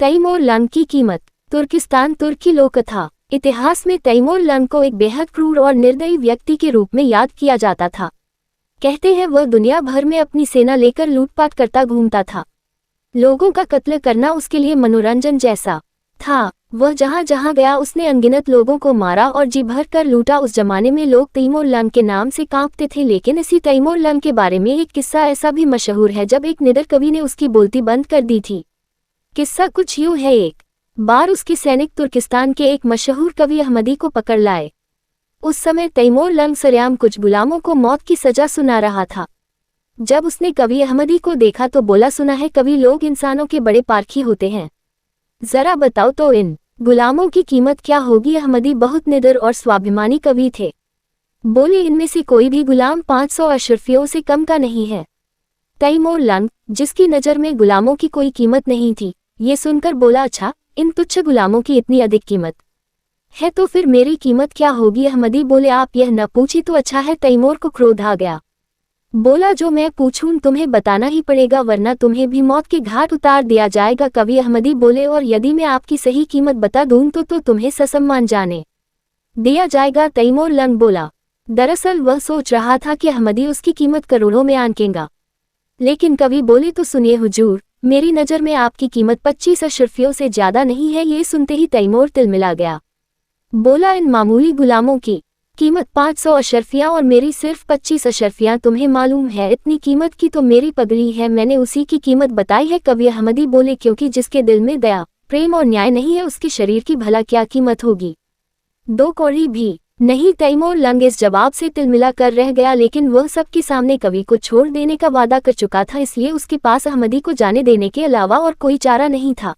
तैमूरलंग की कीमत। तुर्किस्तान तुर्की लोककथा। इतिहास में तैमूरलंग को एक बेहद क्रूर और निर्दयी व्यक्ति के रूप में याद किया जाता था। कहते हैं वह दुनिया भर में अपनी सेना लेकर लूटपाट करता घूमता था। लोगों का कत्ल करना उसके लिए मनोरंजन जैसा था। वह जहां जहां गया उसने अनगिनत लोगों को मारा और जी भर कर लूटा। उस जमाने में लोग तैमूरलंग के नाम से कांपते थे। लेकिन इसी तैमूरलंग के बारे में एक किस्सा ऐसा भी मशहूर है जब एक निडर कवि ने उसकी बोलती बंद कर दी थी। किस्सा कुछ यूं है। एक बार उसके सैनिक तुर्किस्तान के एक मशहूर कवि अहमदी को पकड़ लाए। उस समय तैमूरलंग सरेआम कुछ गुलामों को मौत की सजा सुना रहा था। जब उसने कवि अहमदी को देखा तो बोला, सुना है कवि लोग इंसानों के बड़े पारखी होते हैं, जरा बताओ तो इन गुलामों की कीमत क्या होगी। अहमदी बहुत निडर और स्वाभिमानी कवि थे। बोले, इनमें से कोई भी गुलाम 500 अशरफियों से कम का नहीं है। तैमूरलंग, जिसकी नज़र में गुलामों की कोई कीमत नहीं थी, ये सुनकर बोला, अच्छा, इन तुच्छ गुलामों की इतनी अधिक कीमत है तो फिर मेरी कीमत क्या होगी। अहमदी बोले, आप यह न पूछी तो अच्छा है। तैमूर को क्रोध आ गया। बोला, जो मैं पूछूं तुम्हें बताना ही पड़ेगा वरना तुम्हें भी मौत के घाट उतार दिया जाएगा। कवि अहमदी बोले, और यदि मैं आपकी सही कीमत बता दूं तो तुम्हें ससम्मान जाने दिया जाएगा। तैमूरलंग बोला, दरअसल वह सोच रहा था कि अहमदी उसकी कीमत करोड़ों में आंकेगा। लेकिन कवि बोले, तो सुनिए हुजूर, मेरी नज़र में आपकी कीमत 25 अशरफियों से ज्यादा नहीं है। ये सुनते ही तैमूर तिलमिला गया। बोला, इन मामूली गुलामों की कीमत 500 अशरफियाँ और मेरी सिर्फ 25 अशरफियाँ। तुम्हें मालूम है इतनी कीमत की तो मेरी पगड़ी है, मैंने उसी की कीमत बताई है। कवि अहमदी बोले, क्योंकि जिसके दिल में दया, प्रेम और न्याय नहीं है उसके शरीर की भला क्या कीमत होगी। 2 कौड़ी भी नहीं। तैमूरलंग इस जवाब से तिलमिला कर रह गया। लेकिन वह सबके सामने कवि को छोड़ देने का वादा कर चुका था, इसलिए उसके पास अहमदी को जाने देने के अलावा और कोई चारा नहीं था।